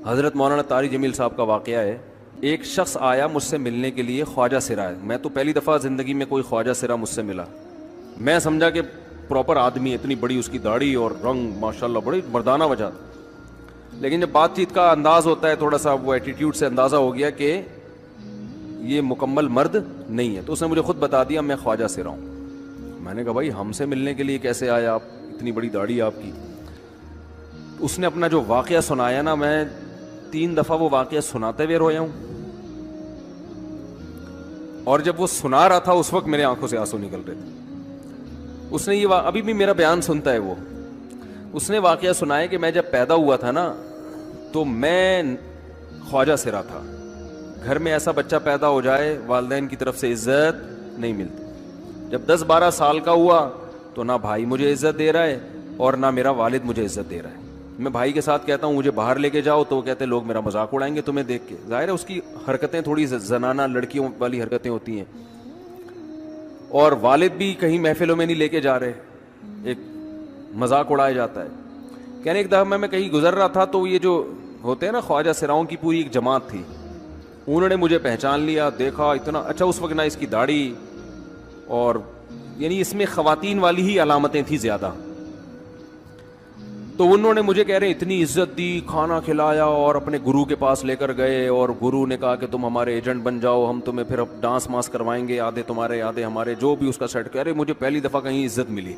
حضرت مولانا طارق جمیل صاحب کا واقعہ ہے. ایک شخص آیا مجھ سے ملنے کے لیے, خواجہ سرا ہے. میں تو پہلی دفعہ زندگی میں کوئی خواجہ سرا مجھ سے ملا. میں سمجھا کہ پراپر آدمی, اتنی بڑی اس کی داڑھی اور رنگ ماشاءاللہ بڑی مردانہ وجہ. لیکن جب بات چیت کا انداز ہوتا ہے تھوڑا سا, وہ ایٹیٹیوڈ سے اندازہ ہو گیا کہ یہ مکمل مرد نہیں ہے. تو اس نے مجھے خود بتا دیا میں خواجہ سرا ہوں. میں نے کہا بھائی ہم سے ملنے کے لیے کیسے آیا آپ, اتنی بڑی داڑھی آپ کی. اس نے اپنا جو واقعہ سنایا نا, میں 3 دفعہ وہ واقعہ سناتے ہوئے رویا ہوں. اور جب وہ سنا رہا تھا اس وقت میرے آنکھوں سے آنسو نکل رہے تھے. اس نے یہ ابھی بھی میرا بیان سنتا ہے وہ. اس نے واقعہ سنایا کہ میں جب پیدا ہوا تھا نا تو میں خواجہ سرا تھا. گھر میں ایسا بچہ پیدا ہو جائے والدین کی طرف سے عزت نہیں ملتی. جب 10-12 سال کا ہوا تو نہ بھائی مجھے عزت دے رہا ہے اور نہ میرا والد مجھے عزت دے رہا ہے. میں بھائی کے ساتھ کہتا ہوں مجھے باہر لے کے جاؤ تو وہ کہتے ہیں لوگ میرا مذاق اڑائیں گے تمہیں دیکھ کے. ظاہر ہے اس کی حرکتیں تھوڑی زنانہ لڑکیوں والی حرکتیں ہوتی ہیں. اور والد بھی کہیں محفلوں میں نہیں لے کے جا رہے, ایک مذاق اڑایا جاتا ہے. کہنے ایک دفعہ میں کہیں گزر رہا تھا تو یہ جو ہوتے ہیں نا خواجہ سراؤں کی پوری ایک جماعت تھی, انہوں نے مجھے پہچان لیا, دیکھا اتنا اچھا. اس وقت نہ اس کی داڑھی اور یعنی اس میں خواتین والی ہی علامتیں تھیں زیادہ. تو انہوں نے مجھے کہہ رہے اتنی عزت دی, کھانا کھلایا اور اپنے گرو کے پاس لے کر گئے. اور گرو نے کہا کہ تم ہمارے ایجنٹ بن جاؤ, ہم تمہیں پھر ڈانس ماس کروائیں گے, آدھے تمہارے آدھے ہمارے, جو بھی اس کا سیٹ. کہہ رہے مجھے پہلی دفعہ کہیں عزت ملی.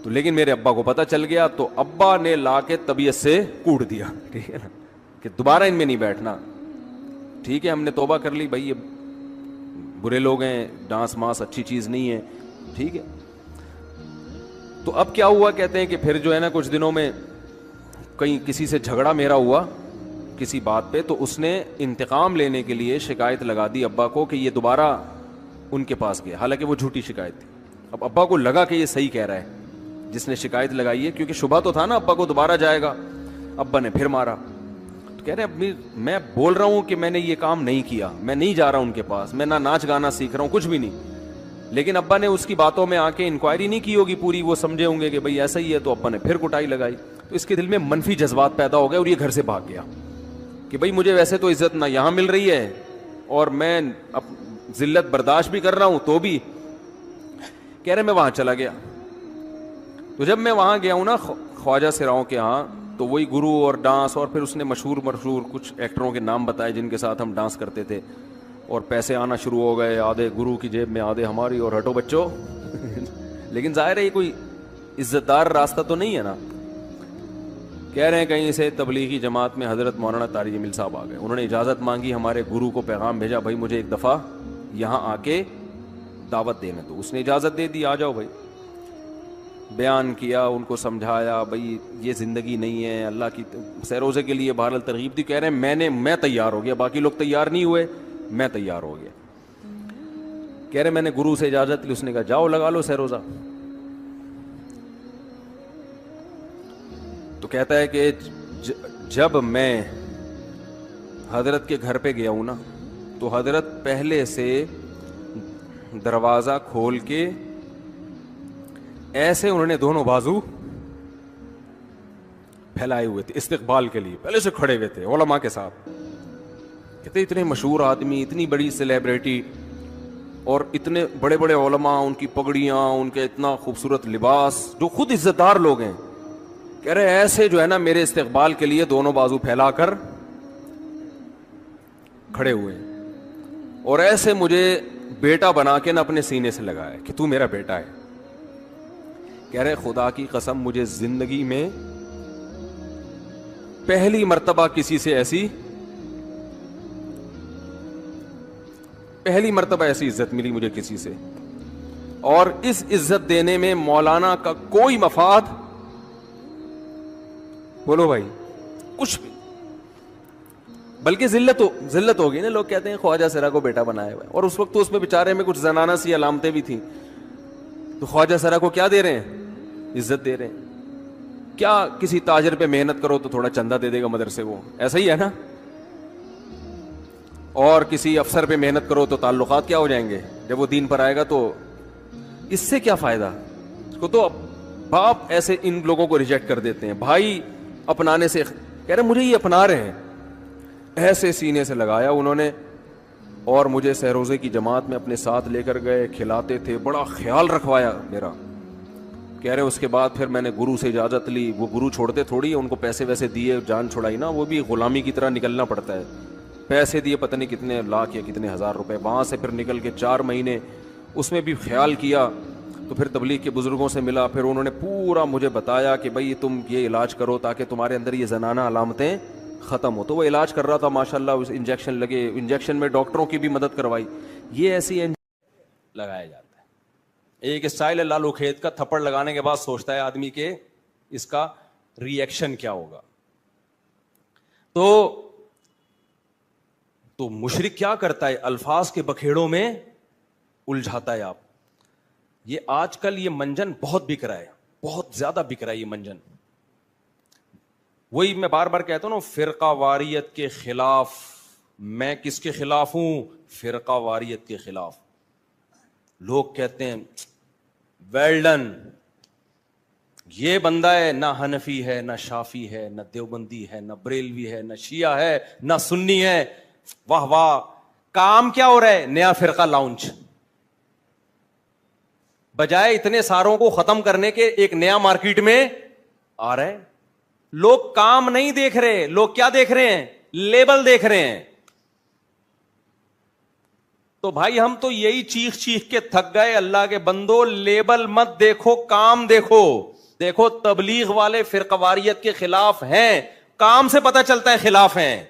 تو لیکن میرے ابا کو پتہ چل گیا تو ابا نے لا کے طبیعت سے کوٹ دیا, ٹھیک ہے نا, کہ دوبارہ ان میں نہیں بیٹھنا. ٹھیک ہے ہم نے توبہ کر لی, بھائی یہ برے لوگ ہیں, ڈانس ماس اچھی چیز نہیں ہے, ٹھیک ہے. تو اب کیا ہوا, کہتے ہیں کہ پھر جو ہے نا کچھ دنوں میں کہیں کسی سے جھگڑا میرا ہوا کسی بات پہ, تو اس نے انتقام لینے کے لیے شکایت لگا دی ابا کو کہ یہ دوبارہ ان کے پاس گیا, حالانکہ وہ جھوٹی شکایت تھی. اب ابا کو لگا کہ یہ صحیح کہہ رہا ہے جس نے شکایت لگائی ہے, کیونکہ شبہ تو تھا نا ابا کو دوبارہ جائے گا. ابا نے پھر مارا. تو کہہ رہے ہیں میں بول رہا ہوں کہ میں نے یہ کام نہیں کیا, میں نہیں جا رہا ان کے پاس, میں نہ ناچ گانا سیکھ رہا ہوں, کچھ بھی نہیں. لیکن ابا نے اس کی باتوں میں آ کے انکوائری نہیں کی ہوگی پوری, وہ سمجھے ہوں گے کہ بھئی ایسا ہی ہے. تو ابا نے پھر کٹائی لگائی. تو اس کے دل میں منفی جذبات پیدا ہو گئے اور یہ گھر سے بھاگ گیا کہ بھئی مجھے ویسے تو عزت نہ یہاں مل رہی ہے اور میں ذلت برداشت بھی کر رہا ہوں تو بھی. کہہ رہے میں وہاں چلا گیا. تو جب میں وہاں گیا ہوں نا خواجہ سراؤں کے ہاں, تو وہی گرو اور ڈانس, اور پھر اس نے مشہور کچھ ایکٹروں کے نام بتائے جن کے ساتھ ہم ڈانس کرتے تھے, اور پیسے آنا شروع ہو گئے, آدھے گرو کی جیب میں آدھے ہماری, اور ہٹو بچوں. لیکن ظاہر ہے یہ کوئی عزت دار راستہ تو نہیں ہے نا. کہہ رہے ہیں کہیں سے تبلیغی جماعت میں حضرت مولانا طارق جمیل صاحب آ گئے, انہوں نے اجازت مانگی, ہمارے گرو کو پیغام بھیجا بھائی مجھے ایک دفعہ یہاں آ کے دعوت دینے دو. اس نے اجازت دے دی, آ جاؤ بھائی. بیان کیا, ان کو سمجھایا بھائی یہ زندگی نہیں ہے, اللہ کی سیروزے کے لیے بہرحال ترغیب دی. کہہ رہے ہیں میں تیار ہو گیا, باقی لوگ تیار نہیں ہوئے, میں تیار ہو گیا. کہہ رہے میں نے گرو سے اجازت لی, اس نے کہا جاؤ لگا لو سیروزہ. تو کہتا ہے کہ جب میں حضرت کے گھر پہ گیا ہوں نا تو حضرت پہلے سے دروازہ کھول کے ایسے انہوں نے دونوں بازو پھیلائے ہوئے تھے استقبال کے لیے, پہلے سے کھڑے ہوئے تھے علماء کے ساتھ. کہتے اتنے مشہور آدمی, اتنی بڑی سیلیبریٹی, اور اتنے بڑے بڑے علماء, ان کی پگڑیاں, ان کے اتنا خوبصورت لباس, جو خود عزت دار لوگ ہیں. کہہ رہے ایسے جو ہے نا میرے استقبال کے لیے دونوں بازو پھیلا کر کھڑے ہوئے, اور ایسے مجھے بیٹا بنا کے نہ اپنے سینے سے لگایا کہ تو میرا بیٹا ہے. کہہ رہے خدا کی قسم مجھے زندگی میں پہلی مرتبہ کسی سے پہلی مرتبہ ایسی عزت ملی مجھے کسی سے, اور اس عزت دینے میں مولانا کا کوئی مفاد, بولو بھائی, کچھ بھی, بلکہ ذلت ہوگی نا. لوگ کہتے ہیں خواجہ سرا کو بیٹا بنایا ہوا ہے, اور اس وقت تو اس میں بیچارے میں کچھ زنانہ سی علامتیں بھی تھیں. تو خواجہ سرا کو کیا دے رہے ہیں, عزت دے رہے ہیں. کیا کسی تاجر پہ محنت کرو تو تھوڑا چندہ دے دے گا مدرسے, وہ ایسا ہی ہے نا. اور کسی افسر پہ محنت کرو تو تعلقات کیا ہو جائیں گے, جب وہ دین پر آئے گا تو اس سے کیا فائدہ. اس کو تو باپ ایسے ان لوگوں کو ریجیکٹ کر دیتے ہیں, بھائی اپنانے سے کہہ رہے مجھے یہ اپنا رہے ہیں. ایسے سینے سے لگایا انہوں نے اور مجھے سہروزے کی جماعت میں اپنے ساتھ لے کر گئے, کھلاتے تھے, بڑا خیال رکھوایا میرا. کہہ رہے اس کے بعد پھر میں نے گرو سے اجازت لی. وہ گرو چھوڑتے تھوڑی, ان کو پیسے ویسے دیے, جان چھڑائی نا, وہ بھی غلامی کی طرح نکلنا پڑتا ہے. پیسے دیے پتہ نہیں کتنے لاکھ یا کتنے ہزار روپے. وہاں سے پھر نکل کے 4 مہینے اس میں بھی خیال کیا. تو پھر تبلیغ کے بزرگوں سے ملا, پھر انہوں نے پورا مجھے بتایا کہ بھائی تم یہ علاج کرو تاکہ تمہارے اندر یہ زنانہ علامتیں ختم ہو. تو وہ علاج کر رہا تھا ماشاءاللہ, انجیکشن لگے, انجیکشن میں ڈاکٹروں کی بھی مدد کروائی. یہ ایسی لگایا جاتا ہے. ایک اسٹائل ہے لالو کھیت کا, تھپڑ لگانے کے بعد سوچتا ہے آدمی کہ اس کا ری ایکشن کیا ہوگا. تو مشرک کیا کرتا ہے, الفاظ کے بکھیڑوں میں الجھاتا ہے. آپ یہ آج کل یہ منجن بہت بک رہا ہے, بہت زیادہ بک رہا ہے یہ منجن. وہی میں بار بار کہتا ہوں نا, فرقہ واریت کے خلاف. میں کس کے خلاف ہوں؟ فرقہ واریت کے خلاف. لوگ کہتے ہیں ویل ڈن, یہ بندہ ہے نہ حنفی ہے نہ شافی ہے نہ دیوبندی ہے نہ بریلوی ہے نہ شیعہ ہے نہ سنی ہے. واہ واہ, کام کیا ہو رہا ہے؟ نیا فرقہ لانچ. بجائے اتنے ساروں کو ختم کرنے کے ایک نیا مارکیٹ میں آ رہا ہے. لوگ کام نہیں دیکھ رہے, لوگ کیا دیکھ رہے ہیں؟ لیبل دیکھ رہے ہیں. تو بھائی ہم تو یہی چیخ چیخ کے تھک گئے, اللہ کے بندو لیبل مت دیکھو, کام دیکھو. دیکھو تبلیغ والے فرقہ واریت کے خلاف ہیں, کام سے پتہ چلتا ہے خلاف ہیں.